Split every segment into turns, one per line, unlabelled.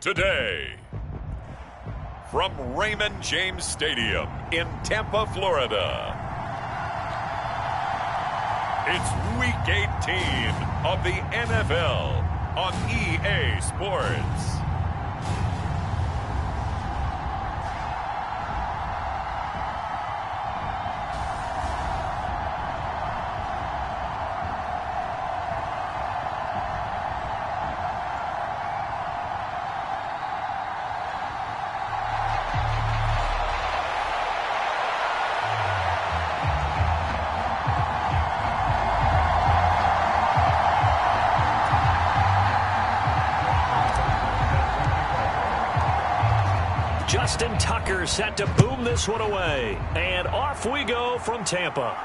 today. From Raymond James Stadium in Tampa, Florida, it's Week 18 of the NFL on EA Sports.
Justin Tucker set to boom this one away. And off we go from Tampa.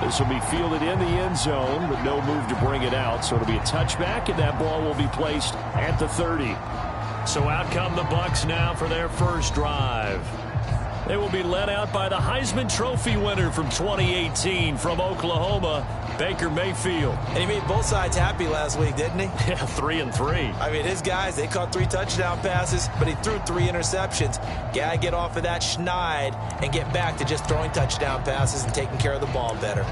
This will be fielded in the end zone, but no move to bring it out. So it'll be a touchback, and that ball will be placed at the 30.
So out come the Bucs now for their first drive. They will be led out by the Heisman Trophy winner from 2018 from Oklahoma, Baker Mayfield.
And he made both sides happy last week, didn't he?
Yeah, 3-3.
I mean, his guys, they caught 3 touchdown passes, but he threw 3 interceptions. Gotta get off of that schneid and get back to just throwing touchdown passes and taking care of the ball better.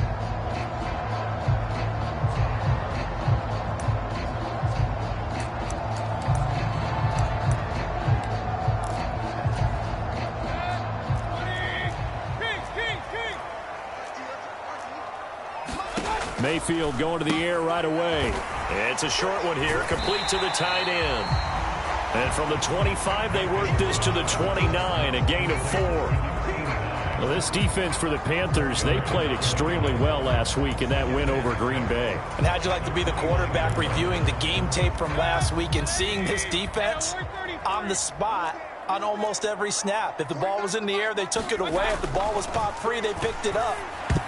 Mayfield going to the air right away.
It's a short one here, complete to the tight end. And from the 25, they work this to the 29, a gain of 4.
Well, this defense for the Panthers, they played extremely well last week in that win over Green Bay.
And how'd you like to be the quarterback reviewing the game tape from last week and seeing this defense on the spot on almost every snap? If the ball was in the air, they took it away. If the ball was popped free, they picked it up.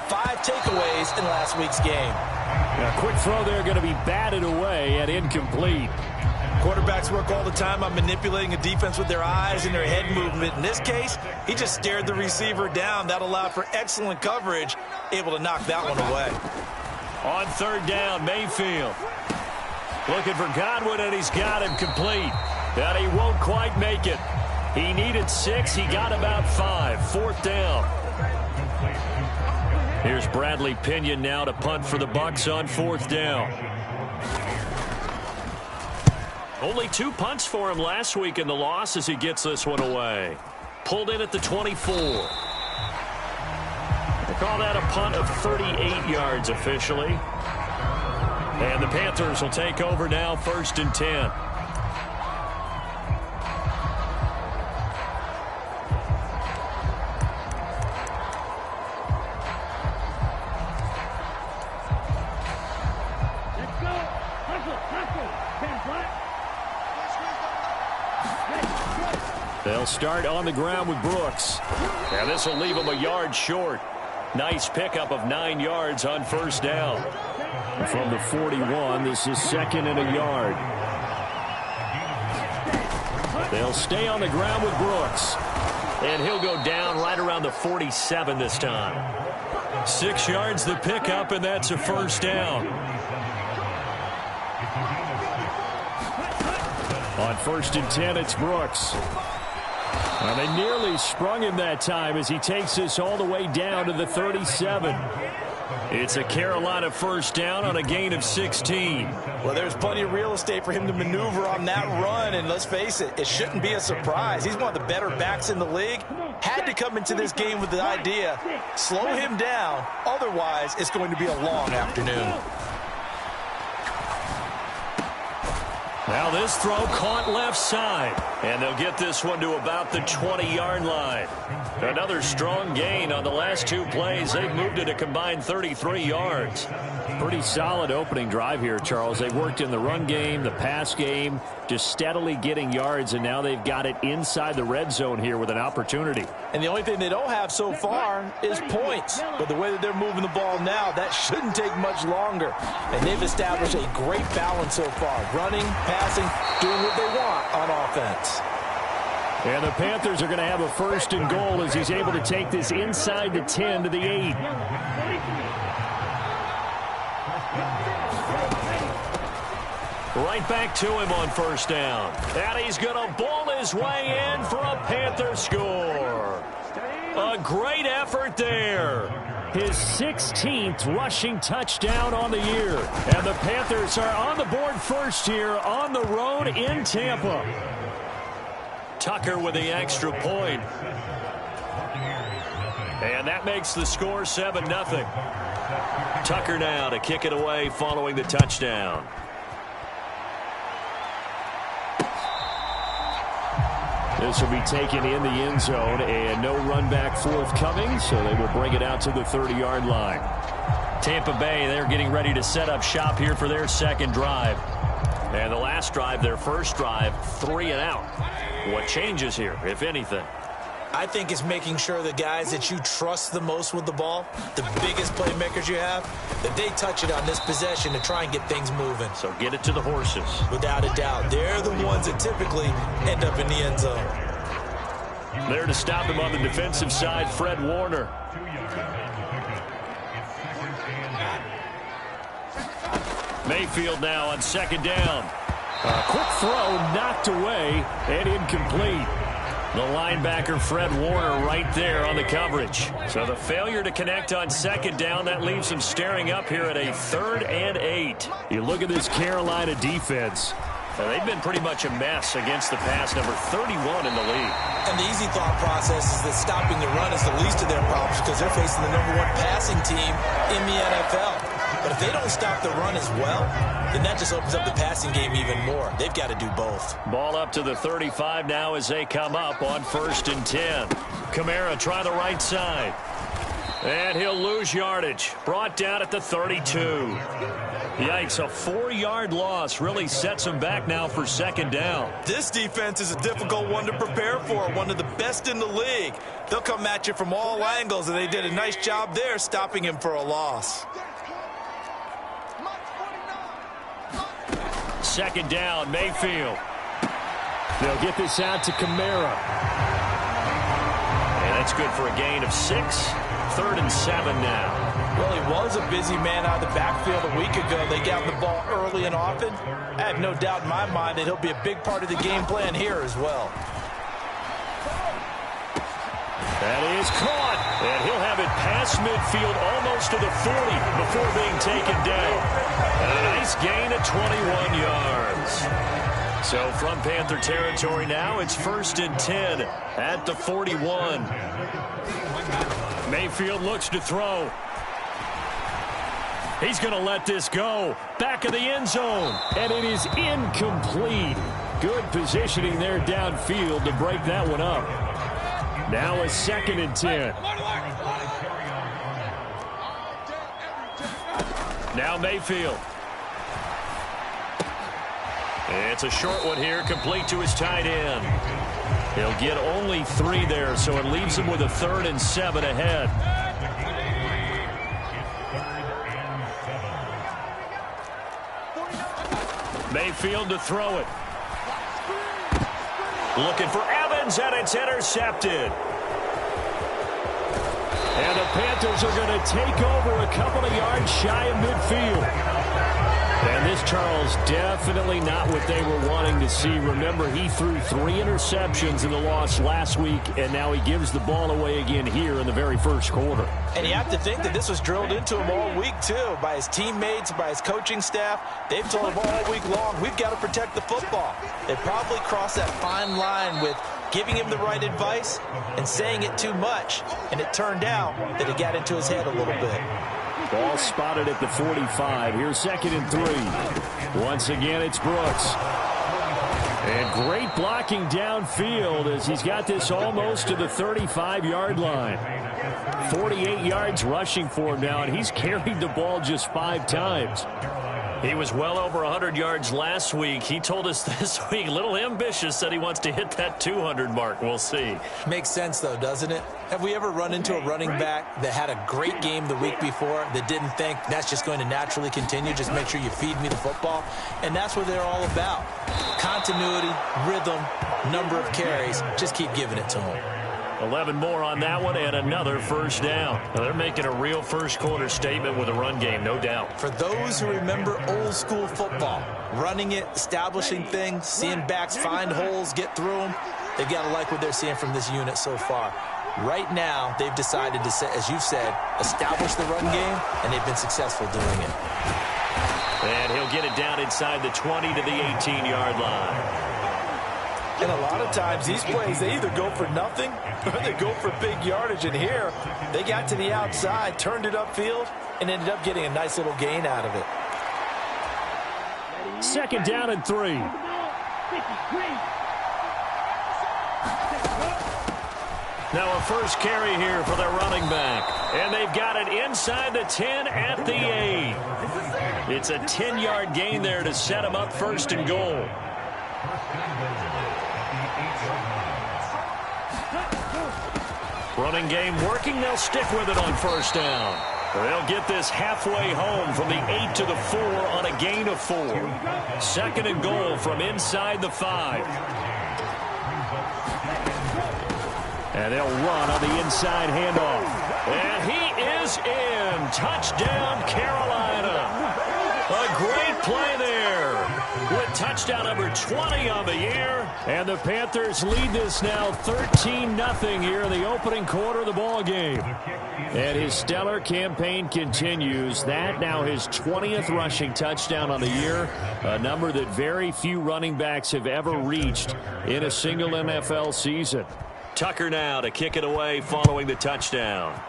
5 takeaways in last week's game.
A quick throw there going to be batted away and incomplete.
Quarterbacks work all the time on manipulating a defense with their eyes and their head movement. In this case, he just stared the receiver down. That allowed for excellent coverage, able to knock that one away.
On third down, Mayfield looking for Godwin, and he's got him complete. And he won't quite make it. He needed 6. He got about 5. Fourth down. Here's Bradley Pinion now to punt for the Bucs on fourth down. Only 2 punts for him last week in the loss as he gets this one away. Pulled in at the 24. They call that a punt of 38 yards officially. And the Panthers will take over now, 1st and 10.
They'll start on the ground with Brooks.
And this will leave him a yard short. Nice pickup of 9 yards on first down.
From the 41, this is 2nd and a yard. They'll stay on the ground with Brooks.
And he'll go down right around the 47 this time. 6 yards the pickup, and that's a first down.
On 1st and 10, it's Brooks. Well, they nearly sprung him that time as he takes this all the way down to the 37.
It's a Carolina first down on a gain of 16.
Well, there's plenty of real estate for him to maneuver on that run, and let's face it, it shouldn't be a surprise. He's one of the better backs in the league. Had to come into this game with the idea, slow him down, otherwise it's going to be a long afternoon.
Now this throw caught left side. And they'll get this one to about the 20-yard line. Another strong gain on the last 2 plays. They've moved it a combined 33 yards.
Pretty solid opening drive here, Charles. They worked in the run game, the pass game, just steadily getting yards, and now they've got it inside the red zone here with an opportunity.
And the only thing they don't have so far is points. But the way that they're moving the ball now, that shouldn't take much longer. And they've established a great balance so far. Running, passing, doing what they want on offense.
And the Panthers are going to have a 1st and goal as he's able to take this inside the 10 to the 8. Right back to him on first down. And he's going to ball his way in for a Panther score. A great effort there. His 16th rushing touchdown on the year. And the Panthers are on the board first here on the road in Tampa. Tucker with the extra point. And that makes the score 7-0. Tucker now to kick it away following the touchdown. This will be taken in the end zone, and no run back forthcoming, so they will bring it out to the 30-yard line. Tampa Bay, they're getting ready to set up shop here for their second drive. And the last drive, their first drive, 3 and out. What changes here, if anything?
I think it's making sure the guys that you trust the most with the ball, the biggest playmakers you have, that they touch it on this possession to try and get things moving.
So get it to the horses.
Without a doubt. They're the ones that typically end up in the end zone.
There to stop him on the defensive side, Fred Warner. Mayfield now on second down. A quick throw knocked away and incomplete. The linebacker, Fred Warner, right there on the coverage. So the failure to connect on second down, that leaves him staring up here at a 3rd and 8. You look at this Carolina defense. They've been pretty much a mess against the pass, number 31 in the league.
And the easy thought process is that stopping the run is the least of their problems because they're facing the #1 passing team in the NFL. But if they don't stop the run as well, then that just opens up the passing game even more. They've got to do both.
Ball up to the 35 now as they come up on 1st and 10. Kamara try the right side. And he'll lose yardage. Brought down at the 32. Yikes, a 4-yard loss really sets him back now for second down.
This defense is a difficult one to prepare for, one of the best in the league. They'll come at you from all angles, and they did a nice job there stopping him for a loss.
Second down, Mayfield. They'll get this out to Kamara. And that's good for a gain of 6. 3rd and 7 now.
Well, he was a busy man out of the backfield a week ago. They got the ball early and often. I have no doubt in my mind that he'll be a big part of the game plan here as well.
That is caught. And he'll have it past midfield almost to the 40 before being taken down. And a nice gain of 21 yards. So from Panther territory now, it's 1st and 10 at the 41. Mayfield looks to throw. He's going to let this go. Back of the end zone. And it is incomplete. Good positioning there downfield to break that one up. Now a 2nd and 10. Now Mayfield. It's a short one here, complete to his tight end. He'll get only 3 there, so it leaves him with a 3rd and 7 ahead. Mayfield to throw it. Looking for Evans, and it's intercepted. And the Panthers are going to take over a couple of yards shy of midfield. And this, Charles, definitely not what they were wanting to see. Remember, he threw 3 interceptions in the loss last week, and now he gives the ball away again here in the very first quarter.
And you have to think that this was drilled into him all week, too, by his teammates, by his coaching staff. They've told him all week long, we've got to protect the football. They probably crossed that fine line with giving him the right advice and saying it too much. And it turned out that it got into his head a little bit.
Ball spotted at the 45. Here's 2nd and 3. Once again, it's Brooks. And great blocking downfield as he's got this almost to the 35-yard line. 48 yards rushing for him now, and he's carried the ball just 5 times. He was well over 100 yards last week. He told us this week, a little ambitious, said he wants to hit that 200 mark. We'll see.
Makes sense, though, doesn't it? Have we ever run into a running back that had a great game the week before that didn't think that's just going to naturally continue? Just make sure you feed me the football. And that's what they're all about. Continuity, rhythm, number of carries. Just keep giving it to them.
11 more on that one and another first down. Now, they're making a real first quarter statement with a run game, no doubt.
For those who remember old school football, running it, establishing things, seeing backs find holes, get through them, they've got to like what they're seeing from this unit so far. Right now, they've decided to, as you've said, establish the run game, and they've been successful doing it.
And he'll get it down inside the 20 to the 18-yard line.
And a lot of times, these plays, they either go for nothing or they go for big yardage. And here, they got to the outside, turned it upfield, and ended up getting a nice little gain out of it.
2nd down and 3.
Now a first carry here for their running back. And they've got it inside the 10 at the 8. It's a 10-yard gain there to set them up 1st and goal. Running game working. They'll stick with it on 1st down. They'll get this halfway home from the 8 to the 4 on a gain of 4. 2nd and goal from inside the 5. And they'll run on the inside handoff. And he is in. Touchdown, Carolina. A great play there with touchdown number 20 on the year.
And the Panthers lead this now 13-0 here in the opening quarter of the ball game. And his stellar campaign continues. That now his 20th rushing touchdown on the year, a number that very few running backs have ever reached in a single NFL season.
Tucker now to kick it away following the touchdown.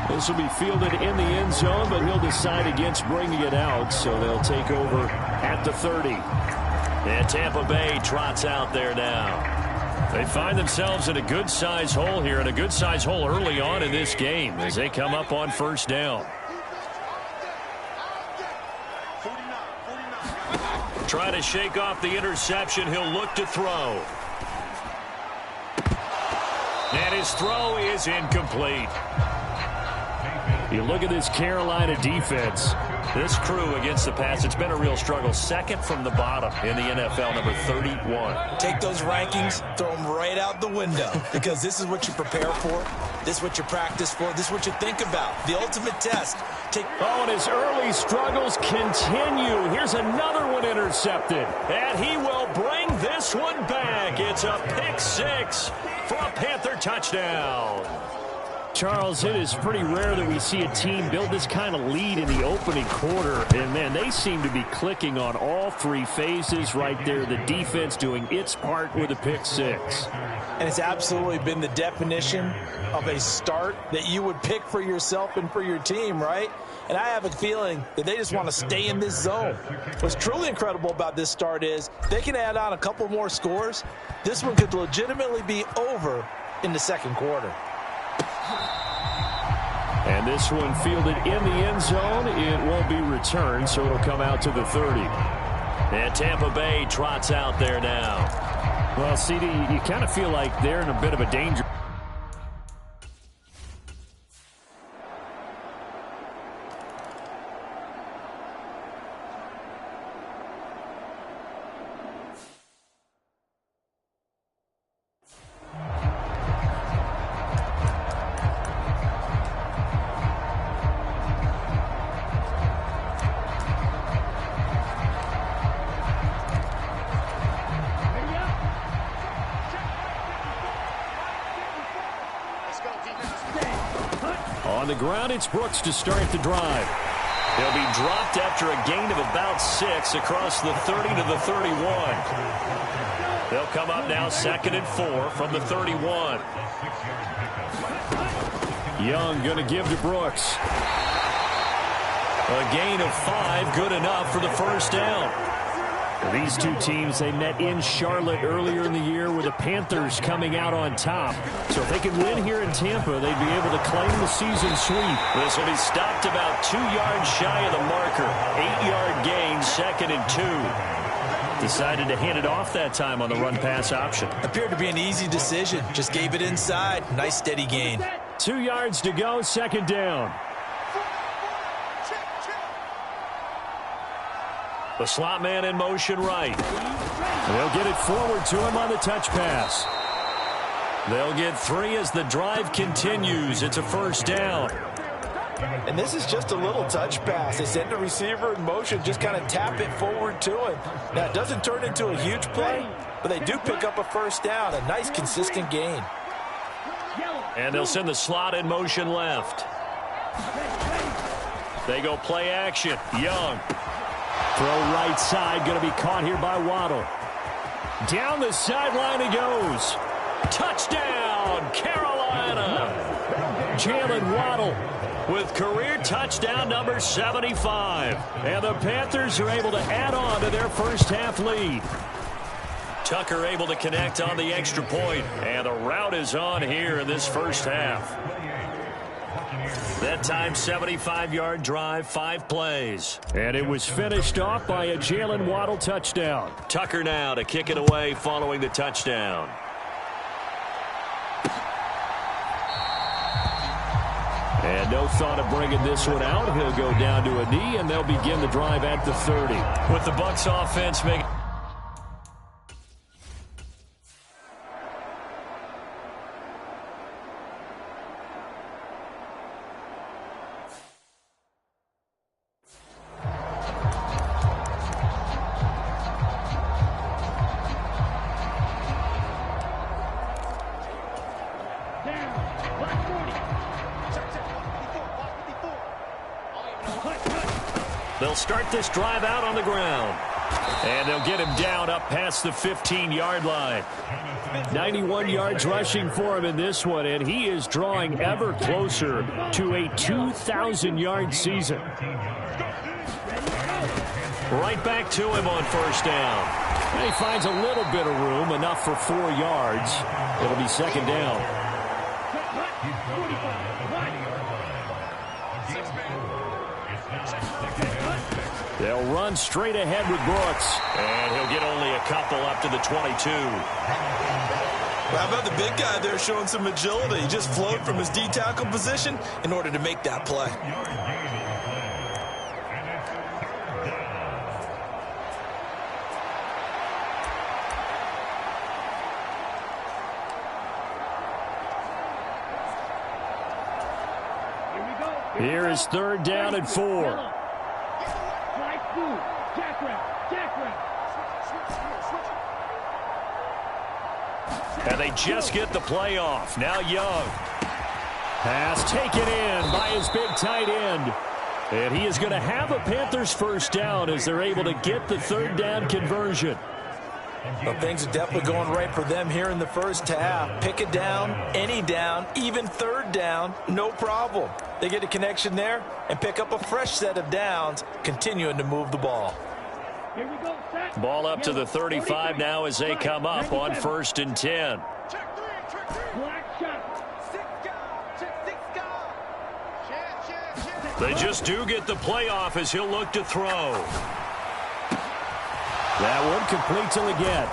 This will be fielded in the end zone, but he'll decide against bringing it out, so they'll take over at the 30.
And Tampa Bay trots out there now. They find themselves in a good-size hole here, and a good-size hole early on in this game as they come up on 1st down. Try to shake off the interception. He'll look to throw. And his throw is incomplete.
You look at this Carolina defense.
This crew against the pass, it's been a real struggle. 2nd from the bottom in the NFL, number 31.
Take those rankings, throw them right out the window, because this is what you prepare for. This is what you practice for. This is what you think about. The ultimate test.
And his early struggles continue. Here's another one intercepted.
And he will bring this one back. It's a pick 6 for a Panther touchdown.
Charles, it is pretty rare that we see a team build this kind of lead in the opening quarter. And, man, they seem to be clicking on all 3 phases right there. The defense doing its part with a pick 6.
And it's absolutely been the definition of a start that you would pick for yourself and for your team, right? And I have a feeling that they just want to stay in this zone. What's truly incredible about this start is they can add on a couple more scores. This one could legitimately be over in the 2nd quarter.
And this one fielded in the end zone. It won't be returned, so it'll come out to the 30.
And Tampa Bay trots out there now.
Well, CD, you kind of feel like they're in a bit of a danger. On the ground, it's Brooks to start the drive.
He'll be dropped after a gain of about 6 across the 30 to the 31. They'll come up now 2nd and 4 from the 31.
Young going to give to Brooks.
A gain of 5, good enough for the 1st down.
These two teams, they met in Charlotte earlier in the year with the Panthers coming out on top. So if they can win here in Tampa, they'd be able to claim the season sweep.
This will be stopped about 2 yards shy of the marker. 8-yard gain, 2nd and 2.
Decided to hand it off that time on the run-pass option.
Appeared to be an easy decision. Just gave it inside. Nice steady gain.
2 yards to go, 2nd down.
The slot man in motion right.
They'll get it forward to him on the touch pass.
They'll get 3 as the drive continues. It's a first down.
And this is just a little touch pass. They send the receiver in motion, just kind of tap it forward to him. Now, it doesn't turn into a huge play, but they do pick up a first down, a nice, consistent gain.
And they'll send the slot in motion left. They go play action. Young.
Throw right side, going to be caught here by Waddle. Down the sideline he goes.
Touchdown, Carolina.
Jalen Waddle
with career touchdown number 75.
And the Panthers are able to add on to their first half lead.
Tucker able to connect on the extra point. And the route is on here in this first half. That time, 75-yard drive, 5 plays.
And it was finished off by a Jalen Waddle touchdown.
Tucker now to kick it away following the touchdown.
And no thought of bringing this one out. He'll go down to a knee, and they'll begin the drive at the 30.
With the Bucs offense making... They'll start this drive out on the ground.
And they'll get him down up past the 15-yard line. 91 yards rushing for him in this one, and he is drawing ever closer to a 2,000-yard season.
Right back to him on first down.
And he finds a little bit of room, enough for 4 yards. It'll be second down. They'll run straight ahead with Brooks.
And he'll get only a couple up to the 22.
How about the big guy there showing some agility? He just flowed from his D-tackle position in order to make that play.
Here is third down and 4.
And they just get the play off. Now Young.
Pass taken in by his big tight end. And he is going to have a Panthers first down as they're able to get the third down conversion.
Well, things are definitely going right for them here in the first half. Pick it down, any down, even third down, no problem. They get a connection there and pick up a fresh set of downs, continuing to move the ball.
Here we go, set.
Ball up to the 35 now as they come up on 1st and 10.
Black shot.
They just do get the play off as he'll look to throw.
That one complete to Leggett.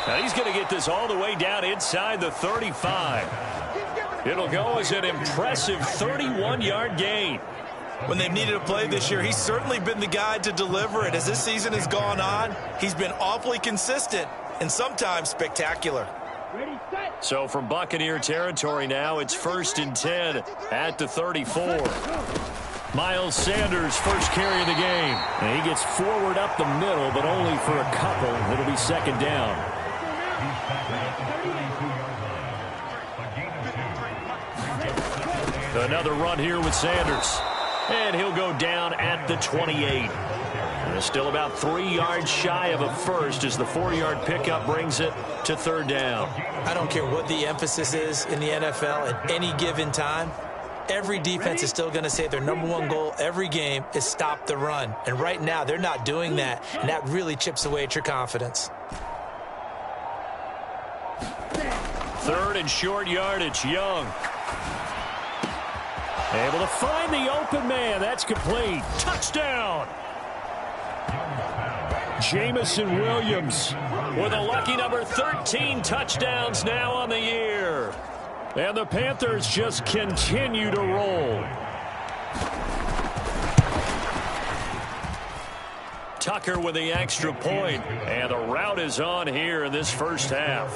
Now he's going to get this all the way down inside the 35. It'll go as an impressive 31-yard gain.
When they've needed a play this year, he's certainly been the guy to deliver it. As this season has gone on, he's been awfully consistent and sometimes spectacular.
Ready, set.
So from Buccaneer territory now, it's 1st and 10 at the 34. Miles Sanders, first carry of the game.
And he gets forward up the middle, but only for a couple. It'll be second down.
Another run here with Sanders. And he'll go down at the 28. And still about 3 yards shy of a first as the 4-yard pickup brings it to third down.
I don't care what the emphasis is in the NFL at any given time. Every defense is still going to say their #1 goal every game is stop the run. And right now, they're not doing that, and that really chips away at your confidence.
Third and short yardage, Young.
Able to find the open man. That's complete.
Touchdown!
Jamison Williams
With a lucky number 13 touchdowns now on the year.
And the Panthers just continue to roll.
Tucker with the extra point, and the route is on here in this first half.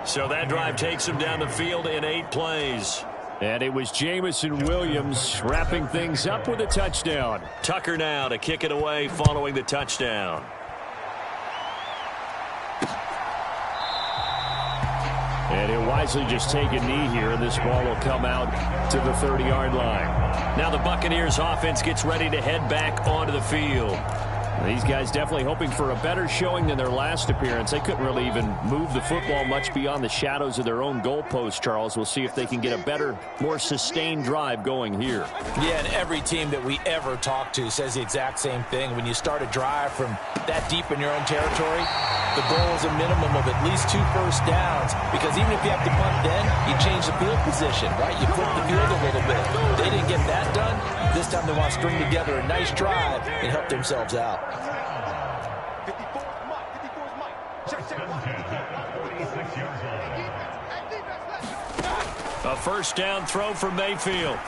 So that drive takes him down the field in 8 plays.
And it was Jamison Williams wrapping things up with a touchdown.
Tucker now to kick it away following the touchdown.
And he'll wisely just take a knee here, and this ball will come out to the 30-yard line.
Now the Buccaneers offense gets ready to head back onto the field.
These guys definitely hoping for a better showing than their last appearance. They couldn't really even move the football much beyond the shadows of their own goalpost, Charles. We'll see if they can get a better, more sustained drive going here.
Yeah, and every team that we ever talk to says the exact same thing. When you start a drive from that deep in your own territory, the goal is a minimum of at least 2 first downs, because even if you have to punt then, you change the field position, right? You flip the field a little bit. They didn't get that done. This time they want to string together a nice drive and help themselves out.
A first down throw for Mayfield.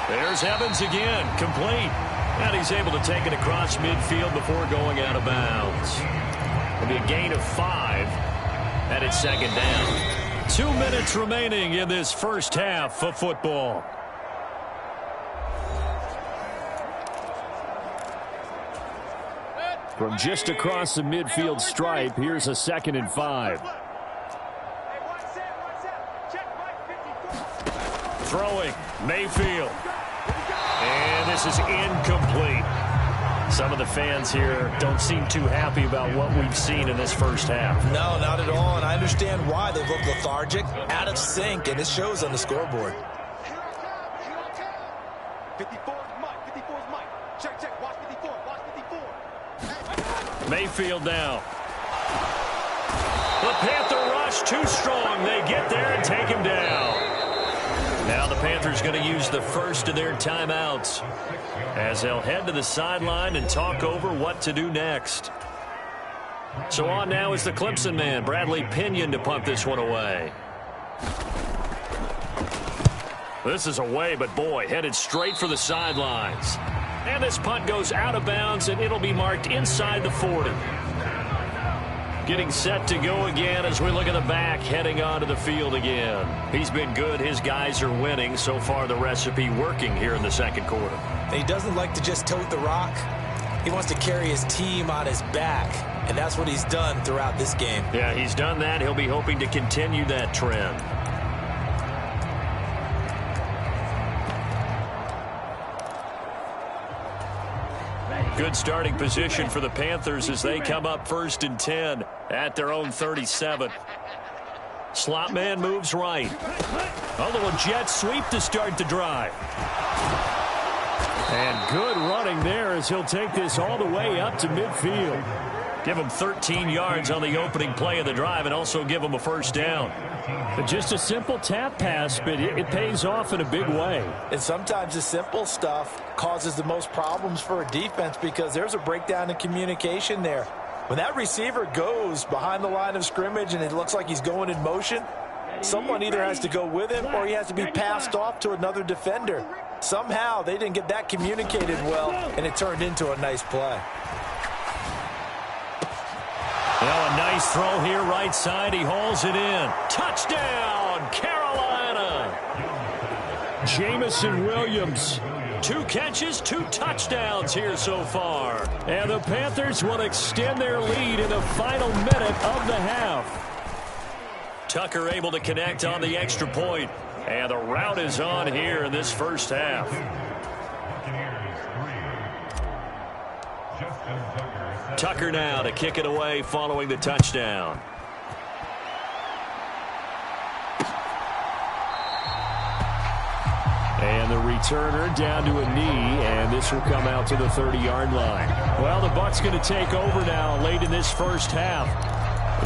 There's Evans again, complete. And he's able to take it across midfield before going out of bounds. It'll be a gain of 5, and it's second down. 2 minutes remaining in this first half of football.
From just across the midfield stripe, here's a 2nd and 5.
Throwing, Mayfield. And this is incomplete. Some of the fans here don't seem too happy about what we've seen in this first half.
No, not at all, and I understand why. They've looked lethargic, out of sync, and it shows on the scoreboard.
54 is Mike. 54 is Mike. Check. Watch 54. Watch 54.
Mayfield now. The Panther rush too strong. They get there and take him down. Now the Panthers going to use the first of their timeouts as they'll head to the sideline and talk over what to do next. So on now is the Clemson man, Bradley Pinion, to punt this one away. This is away, but boy, headed straight for the sidelines. And this punt goes out of bounds, and it'll be marked inside the 40. Getting set to go again as we look at the back, heading onto the field again. He's been good. His guys are winning. So far, the recipe working here in the second quarter.
He doesn't like to just tote the rock. He wants to carry his team on his back, and that's what he's done throughout this game.
Yeah, he's done that. He'll be hoping to continue that trend. Good starting position for the Panthers as they come up 1st and 10 at their own 37. Slot man moves right. A little jet sweep to start the drive.
And good running there as he'll take this all the way up to midfield.
Give him 13 yards on the opening play of the drive and also give him a first down.
But just a simple tap pass, but it pays off in a big way.
And sometimes the simple stuff causes the most problems for a defense because there's a breakdown in communication there. When that receiver goes behind the line of scrimmage and it looks like he's going in motion, someone either has to go with him or he has to be passed off to another defender. Somehow they didn't get that communicated well, and it turned into a nice play.
Well, a nice throw here right side. He hauls it in. Touchdown, Carolina.
Jamison Williams.
2 catches, 2 touchdowns here so far.
And the Panthers will extend their lead in the final minute of the half.
Tucker able to connect on the extra point. And the route is on here in this first half. Tucker now to kick it away following the touchdown.
And the returner down to a knee, and this will come out to the 30-yard line. Well, the Bucs going to take over now late in this first half.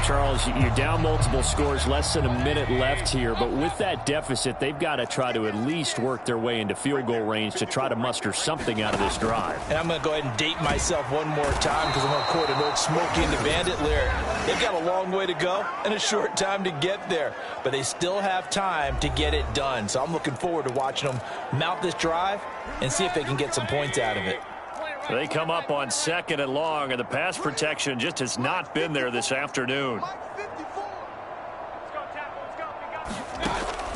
Charles, you're down multiple scores, less than a minute left here, but with that deficit, they've got to try to at least work their way into field goal range to try to muster something out of this drive.
And I'm going to go ahead and date myself one more time because I'm going to quote an old Smokey and the Bandit lyric. They've got a long way to go and a short time to get there, but they still have time to get it done. So I'm looking forward to watching them mount this drive and see if they can get some points out of it.
They come up on 2nd and long, and the pass protection just has not been there this afternoon.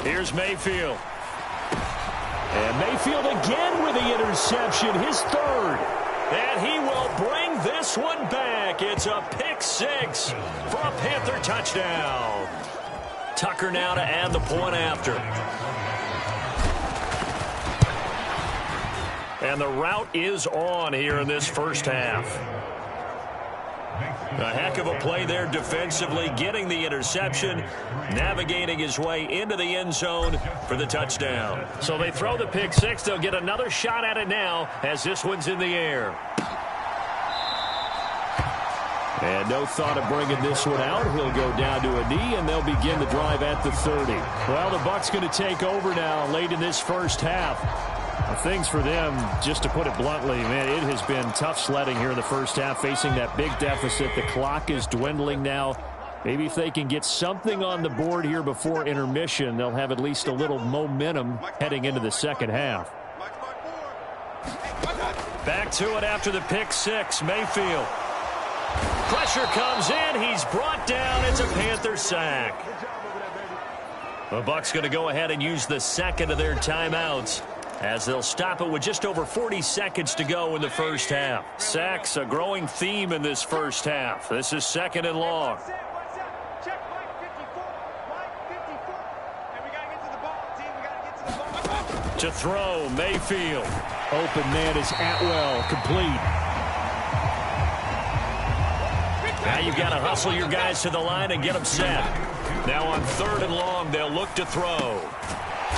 Here's Mayfield. And Mayfield again with the interception, his 3rd. And he will bring this one back. It's a pick 6 for a Panther touchdown. Tucker now to add the point after. And the route is on here in this first half. A heck of a play there defensively, getting the interception, navigating his way into the end zone for the touchdown. So they throw the pick 6. They'll get another shot at it now as this one's in the air. And no thought of bringing this one out. He'll go down to a knee, and they'll begin the drive at the 30. Well, the Bucs going to take over now late in this first half. Things for them, just to put it bluntly, man, it has been tough sledding here in the first half, facing that big deficit. The clock is dwindling now. Maybe if they can get something on the board here before intermission, they'll have at least a little momentum heading into the second half. Back to it after the pick 6. Mayfield. Pressure comes in. He's brought down. It's a Panther sack. The Bucs going to go ahead and use the 2nd of their timeouts, as they'll stop it with just over 40 seconds to go in the first half. Sacks, a growing theme in this first half. This is 2nd and long. To throw, Mayfield.
Open man is Atwell, complete.
Now you've got to hustle your guys to the line and get them set. Now on 3rd and long, they'll look to throw.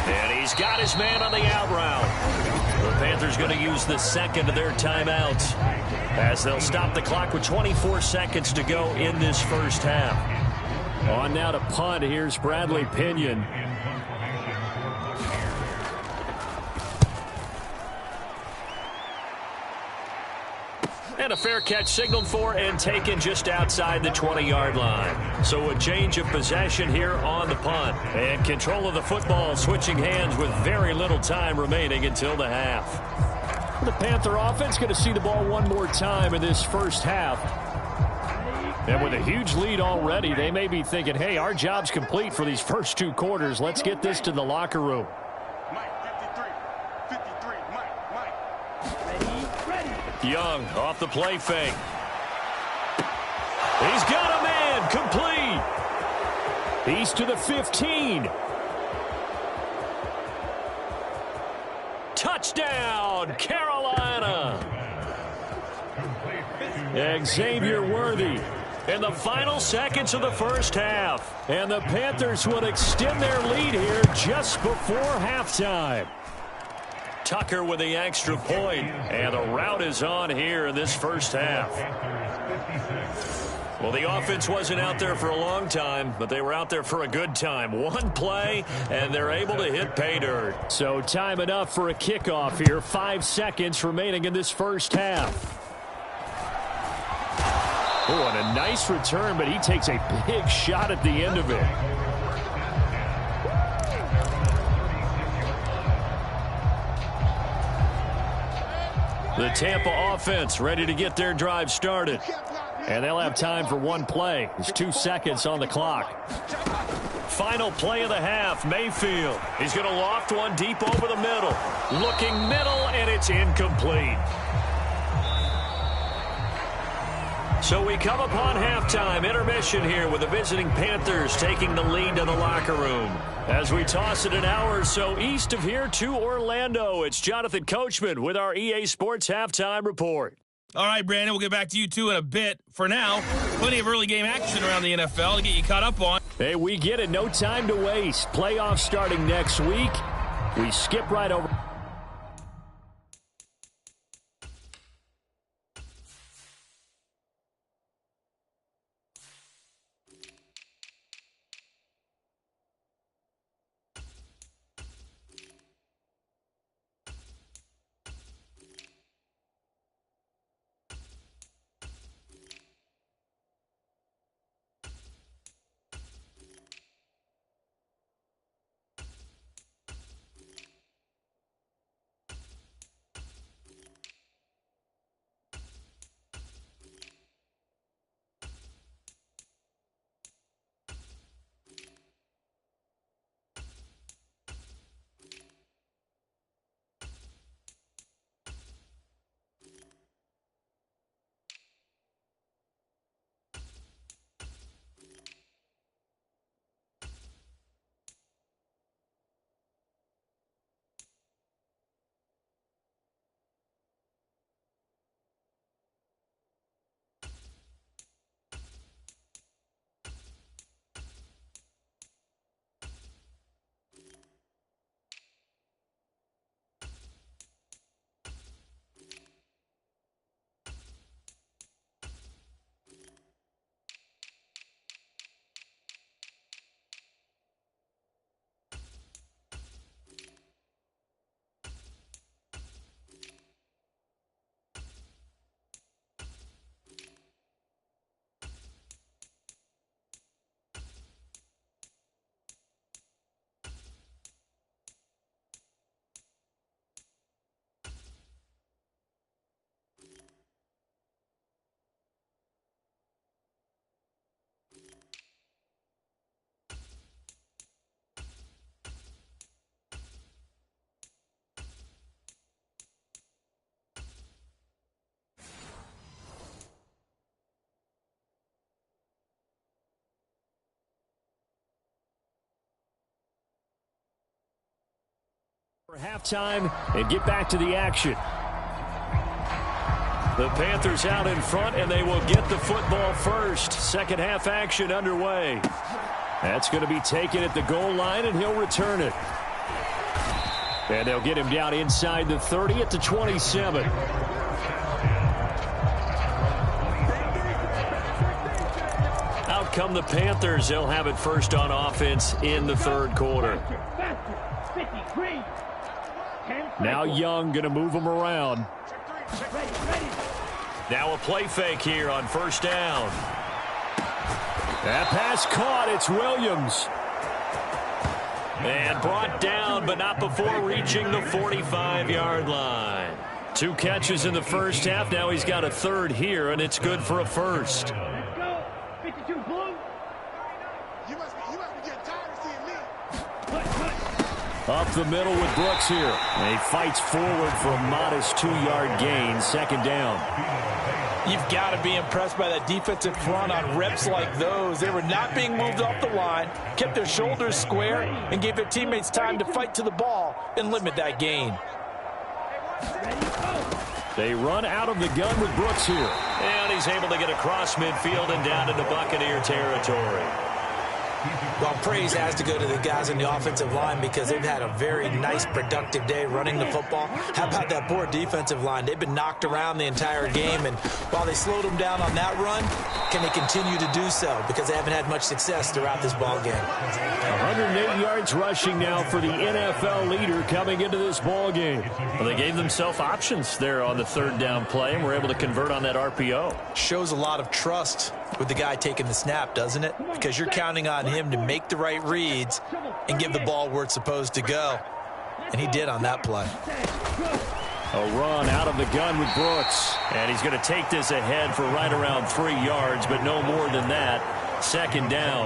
And he's got his man on the out route. The Panthers going to use the 2nd of their timeouts, as they'll stop the clock with 24 seconds to go in this first half.
On now to punt. Here's Bradley Pinion.
And a fair catch signaled for and taken just outside the 20-yard line. So a change of possession here on the punt. And control of the football switching hands with very little time remaining until the half.
The Panther offense going to see the ball one more time in this first half. And with a huge lead already, they may be thinking, hey, our job's complete for these first 2 quarters. Let's get this to the locker room.
Young off the play fake. He's got a man, complete.
He's to the 15.
Touchdown, Carolina.
Xavier Worthy
In the final seconds of the first half.
And the Panthers will extend their lead here just before halftime.
Tucker with the extra point, and the route is on here in this first half. Well, the offense wasn't out there for a long time, but they were out there for a good time. One play, and they're able to hit pay dirt.
So time enough for a kickoff here. 5 seconds remaining in this first half. Oh, and a nice return, but he takes a big shot at the end of it.
The Tampa offense ready to get their drive started.
And they'll have time for one play. There's 2 seconds on the clock.
Final play of the half, Mayfield. He's going to loft one deep over the middle. Looking middle, and it's incomplete. So we come upon halftime, intermission here with the visiting Panthers taking the lead to the locker room. As we toss it an hour or so east of here to Orlando, it's Jonathan Coachman with our EA Sports Halftime Report.
All right, Brandon, we'll get back to you, too, in a bit. For now, plenty of early game action around the NFL to get you caught up on.
Hey, we get it. No time to waste. Playoffs starting next week. We skip right over. For halftime and get back to the action. The Panthers out in front, and they will get the football first. Second half action underway. That's going to be taken at the goal line, and he'll return it. And they'll get him down inside the 30 at the 27. Out come the Panthers. They'll have it first on offense in the third quarter. Now Young going to move him around. Now a play fake here on first down. That pass caught. It's Williams. And brought down, but not before reaching the 45-yard line. 2 catches in the first half. Now he's got a third here, and it's good for a first. Up the middle with Brooks here. And he fights forward for a modest 2-yard gain. Second down.
You've got to be impressed by that defensive front on reps like those. They were not being moved off the line, kept their shoulders square, and gave their teammates time to fight to the ball and limit that gain.
They run out of the gun with Brooks here.
And he's able to get across midfield and down into Buccaneer territory.
Well, praise has to go to the guys on the offensive line because they've had a very nice, productive day running the football. How about that poor defensive line? They've been knocked around the entire game, and while they slowed them down on that run, can they continue to do so? Because they haven't had much success throughout this ball game.
108 yards rushing now for the NFL leader coming into this ball game.
Well, they gave themselves options there on the third down play, and were able to convert on that RPO.
Shows a lot of trust with the guy taking the snap, doesn't it? Because you're counting on him to make the right reads and give the ball where it's supposed to go. And he did on that play.
A run out of the gun with Brooks.
And he's going to take this ahead for right around 3 yards, but no more than that. Second down.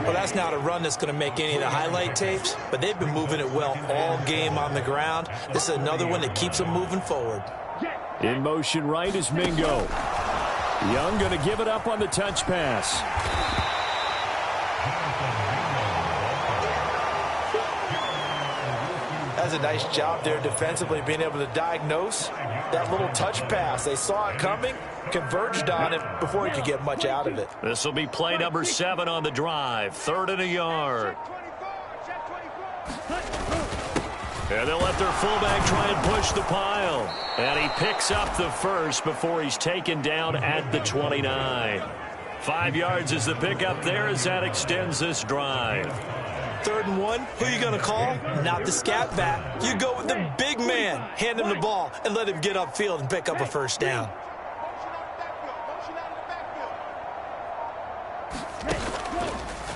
Well, that's not a run that's going to make any of the highlight tapes, but they've been moving it well all game on the ground. This is another one that keeps them moving forward.
In motion right is Mingo. Young going to give it up on the touch pass.
Does a nice job there defensively, being able to diagnose that little touch pass. They saw it coming, converged on it before he could get much out of it.
This will be play number 7 on the drive. 3rd and a yard. And they'll let their fullback try and push the pile. And he picks up the first before he's taken down at the 29. 5 yards is the pickup there as that extends this drive.
3rd and 1, who are you going to call? Not the scat back. You go with the big man. Hand him the ball and let him get upfield and pick up a first down.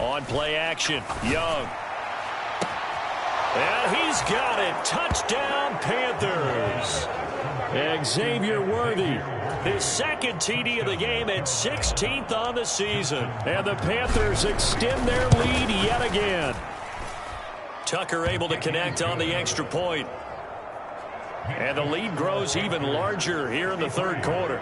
On play action, Young. And he's got it. Touchdown, Panthers.
Xavier Worthy.
His second TD of the game and 16th on the season.
And the Panthers extend their lead yet again.
Tucker able to connect on the extra point. And the lead grows even larger here in the third quarter.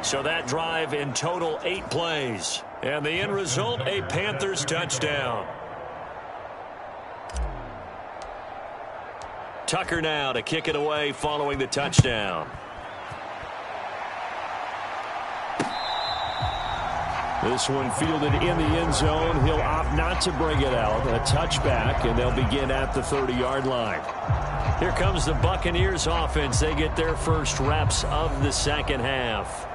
So that drive in total 8 plays. And the end result, a Panthers touchdown. Tucker now to kick it away following the touchdown.
This one fielded in the end zone. He'll opt not to bring it out. A touchback, and they'll begin at the 30-yard line.
Here comes the Buccaneers offense. They get their first reps of the second half.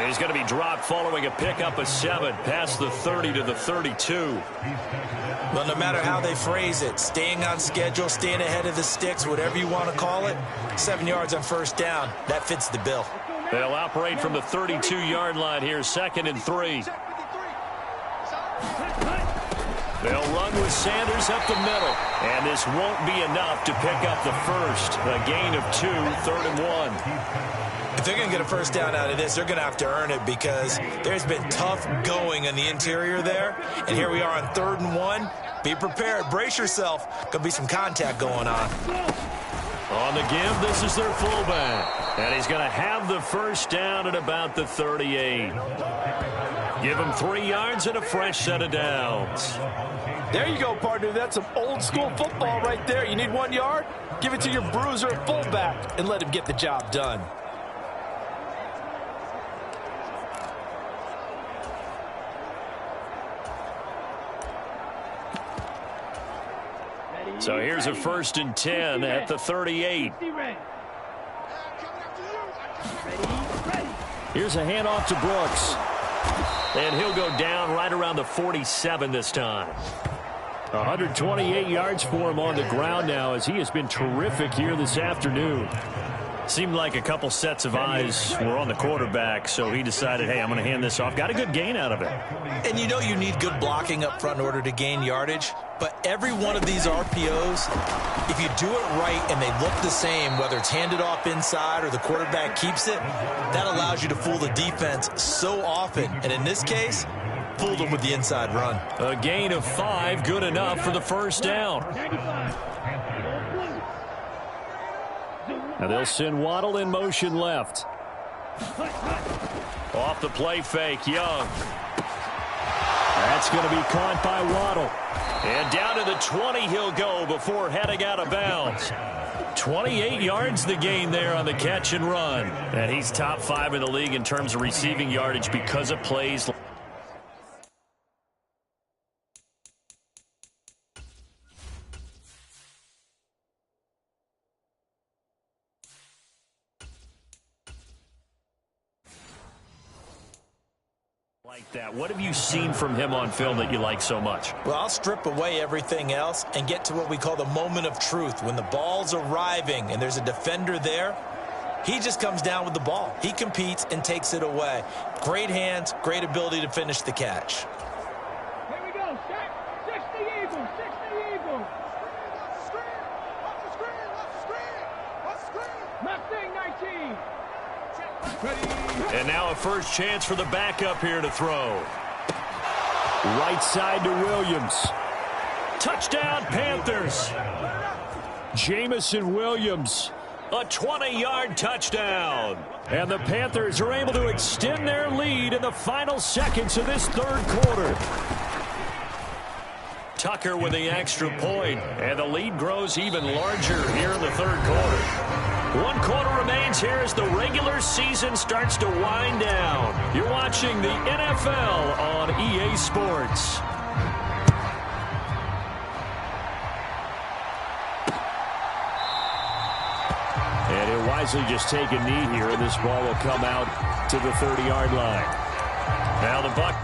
He's going to be dropped following a pickup of 7 past the 30 to the 32.
Well, no matter how they phrase it, staying on schedule, staying ahead of the sticks, whatever you want to call it, 7 yards on first down, that fits the bill.
They'll operate from the 32-yard line here, 2nd and 3. They'll run with Sanders up the middle. And this won't be enough to pick up the first. A gain of 2, 3rd and 1.
If they're going to get a first down out of this, they're going to have to earn it because there's been tough going in the interior there. And here we are on 3rd and 1. Be prepared. Brace yourself. Going to be some contact going on.
On the give, this is their fullback. And he's going to have the first down at about the 38. Give him 3 yards and a fresh set of downs.
There you go, partner. That's some old-school football right there. You need 1 yard? Give it to your bruiser fullback and let him get the job done.
So here's a 1st and 10 at the 38.
Here's a handoff to Brooks.
And he'll go down right around the 47 this time.
128 yards for him on the ground now as he has been terrific here this afternoon.
Seemed like a couple sets of eyes were on the quarterback, so he decided, hey, I'm going to hand this off. Got a good gain out of it.
And you know you need good blocking up front in order to gain yardage. But every one of these RPOs, if you do it right and they look the same, whether it's handed off inside or the quarterback keeps it, that allows you to fool the defense so often. And in this case, fooled them with the inside run.
A gain of 5, good enough for the first down.
Now they'll send Waddle in motion left.
Off the play fake, Young.
That's going to be caught by Waddle.
And down to the 20 he'll go before heading out of bounds. 28 yards the gain there on the catch and run. And he's top 5 in the league in terms of receiving yardage because of plays. Like that. What have you seen from him on film that you like so much?
Well, I'll strip away everything else and get to what we call the moment of truth. When the ball's arriving and there's a defender there, he just comes down with the ball. He competes and takes it away. Great hands, great ability to finish the catch.
Here we go. Set. 60 Eagles. 60 Eagles. Watch the screen. Watch the screen. Watch the screen. Mustang 19. Ready.
And now a first chance for the backup here to throw.
Right side to Williams.
Touchdown, Panthers.
Jamison Williams.
A 20-yard touchdown.
And the Panthers are able to extend their lead in the final seconds of this 3rd quarter.
Tucker with the extra point, and the lead grows even larger here in the 3rd quarter. 1 quarter remains here as the regular season starts to wind down. You're watching the NFL on EA Sports.
And he'll wisely just take a knee here, and this ball will come out to the 30-yard line.
Now the Buck.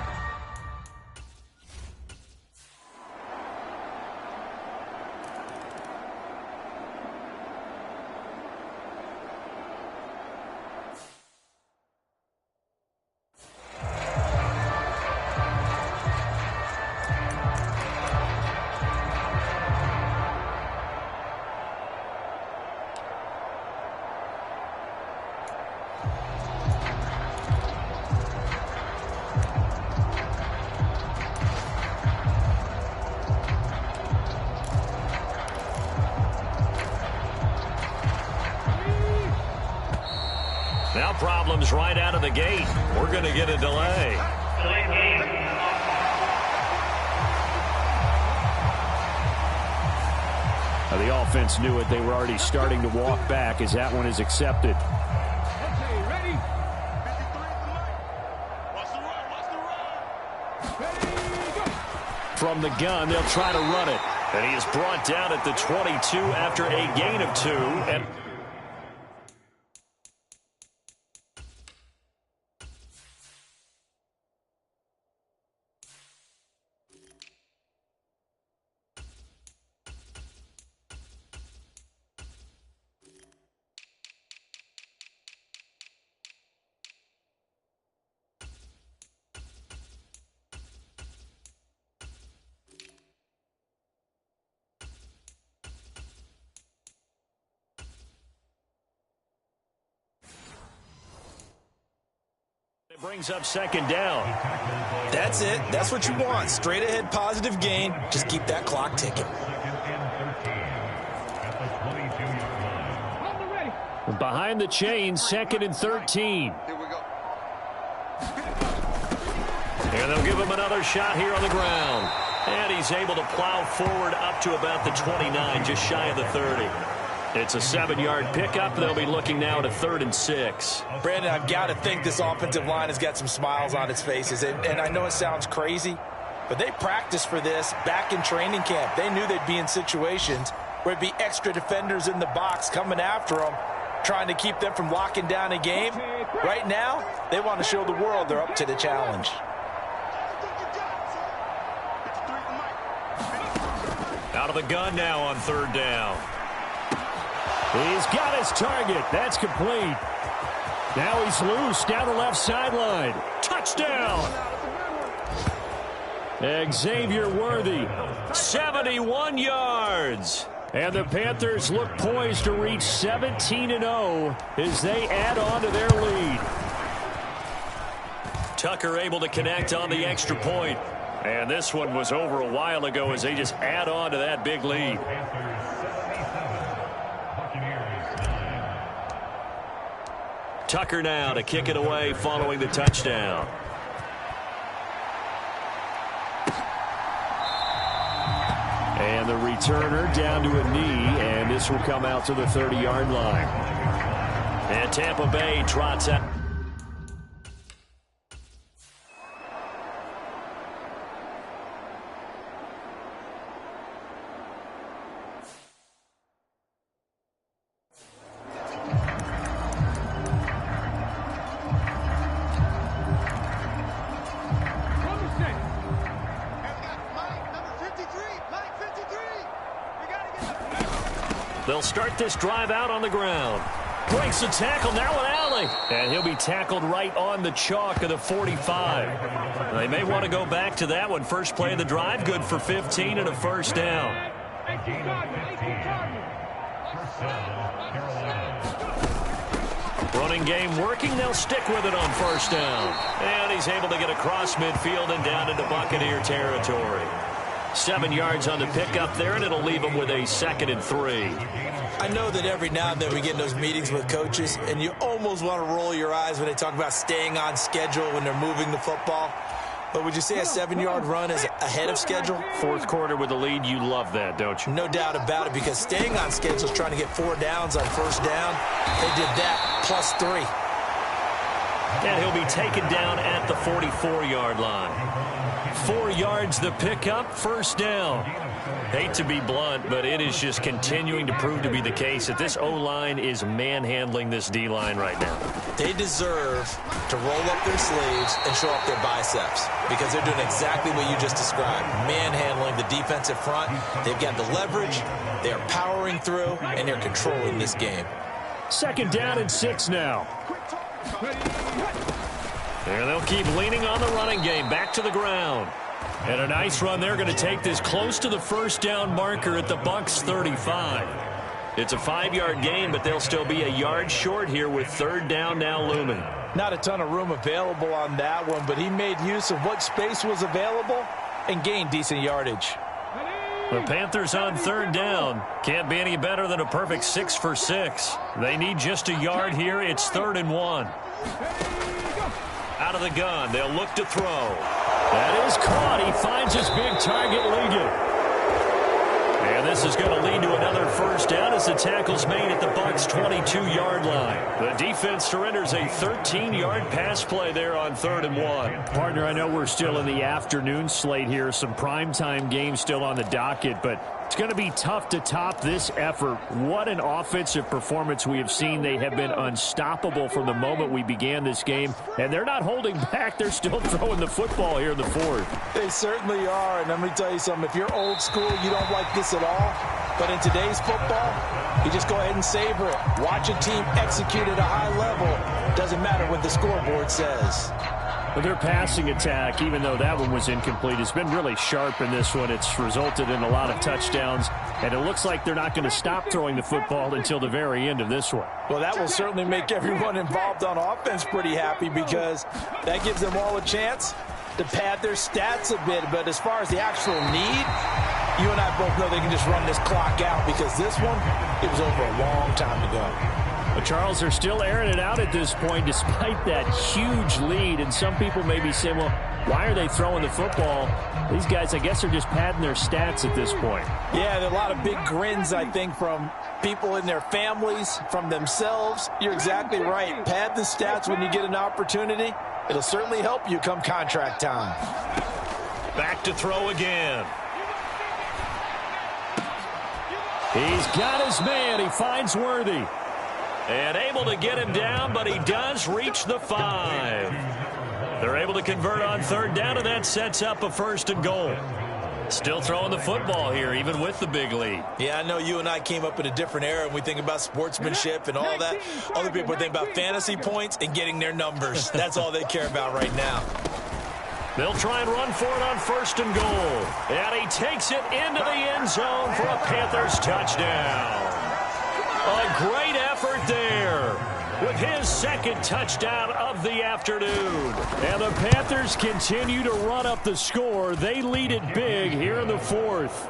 Now problems right out of the gate. We're going to get a delay.
Now the offense knew it. They were already starting to walk back as that one is accepted.
Okay, ready?
From the gun, they'll try to run it.
And he is brought down at the 22 after a gain of 2. And
brings up second down.
That's it. That's what you want. Straight ahead, positive gain. Just keep that clock ticking.
Behind the chain, 2nd and 13.
Here we go.
And they'll give him another shot here on the ground. And he's able to plow forward up to about the 29, just shy of the 30. It's a 7-yard pickup. They'll be looking now at a 3rd and 6.
Brandon, I've got to think this offensive line has got some smiles on its faces. And I know it sounds crazy, but they practiced for this back in training camp. They knew they'd be in situations where it'd be extra defenders in the box coming after them, trying to keep them from locking down a game. Right now, they want to show the world they're up to the challenge.
Out of the gun now on 3rd down.
He's got his target. That's complete. Now he's loose down the left sideline. Touchdown! Xavier Worthy, 71 yards. And the Panthers look poised to reach 17-0 as they add on to their lead.
Tucker able to connect on the extra point. And this one was over a while ago as they just add on to that big lead. Tucker now to kick it away following the touchdown.
And the returner down to a knee, and this will come out to the 30-yard line.
And Tampa Bay trots out. They'll start this drive out on the ground. Breaks the tackle, now an alley.
And he'll be tackled right on the chalk of the 45.
They may want to go back to that one. First play of the drive, good for 15 and a 1st down. Running game working, they'll stick with it on 1st down. And he's able to get across midfield and down into Buccaneer territory. 7 yards on the pickup there, and it'll leave them with a 2nd and 3.
I know that every now and then we get in those meetings with coaches, and you almost want to roll your eyes when they talk about staying on schedule when they're moving the football. But would you say a 7-yard run is ahead of schedule?
4th quarter with the lead, you love that, don't you?
No doubt about it, because staying on schedule is trying to get 4 downs on 1st down. They did that, plus 3.
And he'll be taken down at the 44-yard line. 4 yards the pickup, 1st down. Hate to be blunt, but it is just continuing to prove to be the case that this O-line is manhandling this D-line right now.
They deserve to roll up their sleeves and show up their biceps because they're doing exactly what you just described, manhandling the defensive front. They've got the leverage, they are powering through, and they're controlling this game.
2nd down and 6 now.
And they'll keep leaning on the running game, back to the ground.
And a nice run. They're going to take this close to the 1st down marker at the Bucs 35.
It's a 5-yard gain, but they'll still be a yard short here with 3rd down now looming.
Not a ton of room available on that one, but he made use of what space was available and gained decent yardage.
The Panthers on 3rd down. Can't be any better than a perfect 6 for 6. They need just a yard here. It's 3rd and 1. Out of the gun, they'll look to throw.
That is caught. He finds his big target, Ligon.
And this is going to lead to another 1st down as the tackle's made at the Bucs' 22-yard line. The defense surrenders a 13-yard pass play there on 3rd and 1.
Partner, I know we're still in the afternoon slate here. Some primetime games still on the docket, but it's going to be tough to top this effort. What an offensive performance we have seen. They have been unstoppable from the moment we began this game, and they're not holding back. They're still throwing the football here in the 4th.
They certainly are, and let me tell you something. If you're old school, you don't like this at all. But in today's football, you just go ahead and savor it. Watch a team execute at a high level. Doesn't matter what the scoreboard says.
But their passing attack, even though that one was incomplete, has been really sharp in this one. It's resulted in a lot of touchdowns And it looks like they're not going to stop throwing the football until the very end of this one.
Well, that will certainly make everyone involved on offense pretty happy because that gives them all a chance to pad their stats a bit. But as far as the actual need, you and I both know they can just run this clock out because this one, it was over a long time ago.
But Charles, they're still airing it out at this point despite that huge lead. And some people may be saying, well, why are they throwing the football? These guys, I guess, are just padding their stats at this point.
Yeah, there are a lot of big grins, I think, from people in their families, from themselves. You're exactly right. Pad the stats when you get an opportunity. It'll certainly help you come contract time.
Back to throw again.
He's got his man. He finds Worthy.
And able to get him down, but he does reach the 5. They're able to convert on third down, and that sets up a 1st and goal. Still throwing the football here, even with the big lead.
Yeah, I know you and I came up in a different era, and we think about sportsmanship and all that. Other people think about fantasy points and getting their numbers. That's all they care about right now.
They'll try and run for it on 1st and goal. And he takes it into the end zone for a Panthers touchdown. A great effort there with his 2nd touchdown of the afternoon.
And the Panthers continue to run up the score. They lead it big here in the 4th.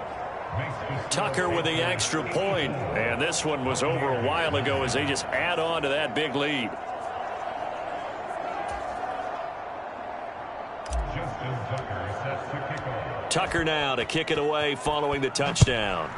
Tucker with the extra point. And this one was over a while ago as they just add on to that big lead. Tucker now to kick it away following the touchdown.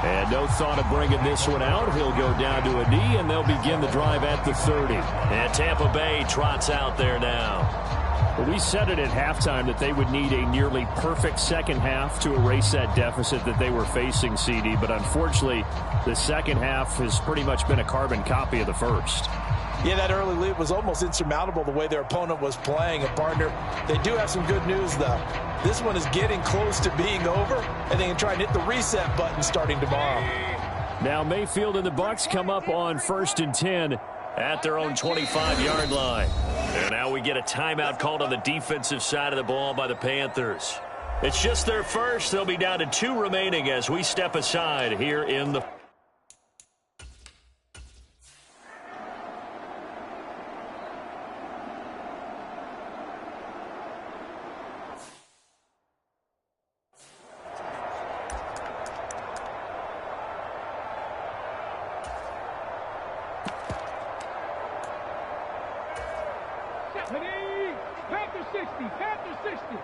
And no thought of bringing this one out. He'll go down to a knee, and they'll begin the drive at the 30.
And Tampa Bay trots out there now.
But we said it at halftime that they would need a nearly perfect second half to erase that deficit that they were facing, CD. But unfortunately, the second half has pretty much been a carbon copy of the first.
Yeah, that early lead was almost insurmountable the way their opponent was playing. And, partner, they do have some good news, though. This one is getting close to being over, and they can try and hit the reset button starting tomorrow.
Now Mayfield and the Bucs come up on 1st and 10
at their own 25-yard line. And now we get a timeout called on the defensive side of the ball by the Panthers. It's just their first. They'll be down to 2 remaining as we step aside here in the
Panther 60, Panther 60.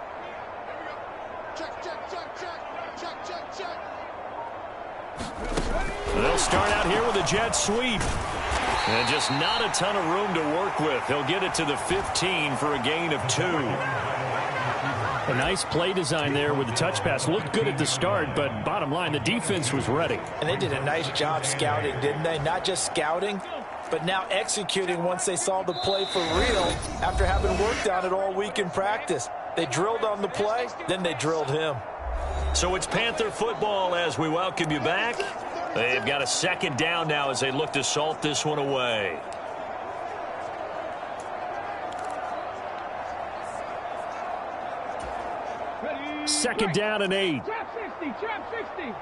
Check.
They'll start out here with a jet sweep. And just not a ton of room to work with. He'll get it to the 15 for a gain of 2.
A nice play design there with the touch pass. Looked good at the start, but bottom line, the defense was ready.
And they did a nice job scouting, didn't they? Not just scouting, but now executing once they saw the play for real after having worked on it all week in practice. They drilled on the play, then they drilled him.
So it's Panther football as we welcome you back. They've got a 2nd down now as they look to salt this one away.
Second down and 8.
Trap 60.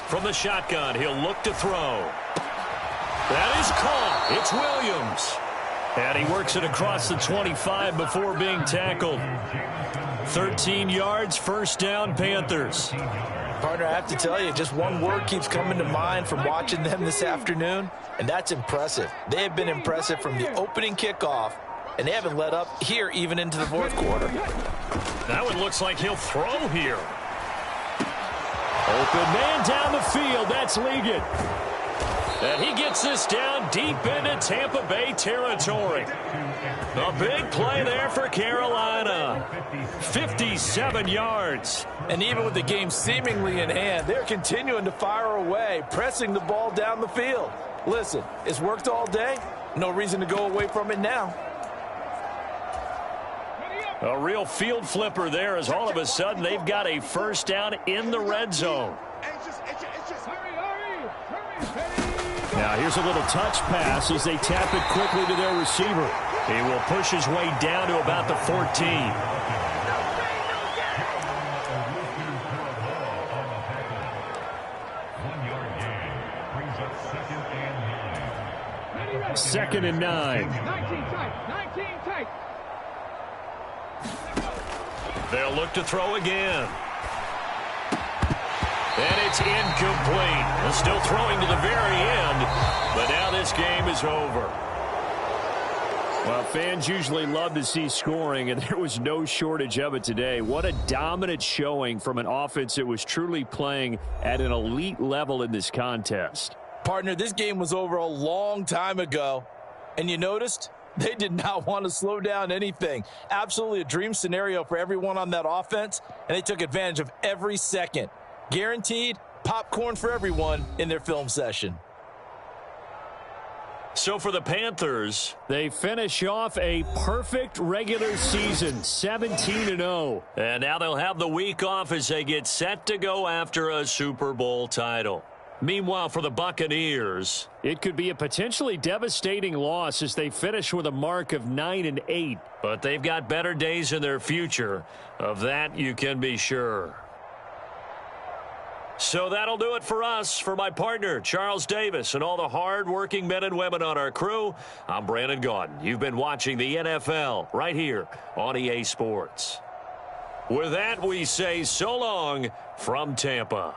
From the shotgun, he'll look to throw. That is caught. It's Williams. And he works it across the 25 before being tackled. 13 yards, 1st down, Panthers.
Partner, I have to tell you, just one word keeps coming to mind from watching them this afternoon, and that's impressive. They have been impressive from the opening kickoff, and they haven't let up here even into the 4th quarter.
That one looks like he'll throw here.
Open man down the field. That's Ligon.
And he gets this down deep into Tampa Bay territory. A big play there for Carolina. 57 yards.
And even with the game seemingly in hand, they're continuing to fire away, pressing the ball down the field. Listen, it's worked all day. No reason to go away from it now.
A real field flipper there as all of a sudden they've got a 1st down in the red zone.
Now here's a little touch pass as they tap it quickly to their receiver.
He will push his way down to about the 14.
Second and 9.
19 tight. 19 tight.
They'll look to throw again. And it's incomplete. Still throwing to the very end, but now this game is over.
Well, fans usually love to see scoring, and there was no shortage of it today. What a dominant showing from an offense that was truly playing at an elite level in this contest.
Partner, this game was over a long time ago, and you noticed they did not want to slow down anything. Absolutely a dream scenario for everyone on that offense, and they took advantage of every second. Guaranteed popcorn for everyone in their film session.
So for the Panthers,
they finish off a perfect regular season, 17-0.
And now they'll have the week off as they get set to go after a Super Bowl title. Meanwhile, for the Buccaneers,
it could be a potentially devastating loss as they finish with a mark of 9-8.
But they've got better days in their future. Of that, you can be sure. So that'll do it for us. For my partner, Charles Davis, and all the hard-working men and women on our crew, I'm Brandon Gaudin. You've been watching the NFL right here on EA Sports. With that, we say so long from Tampa.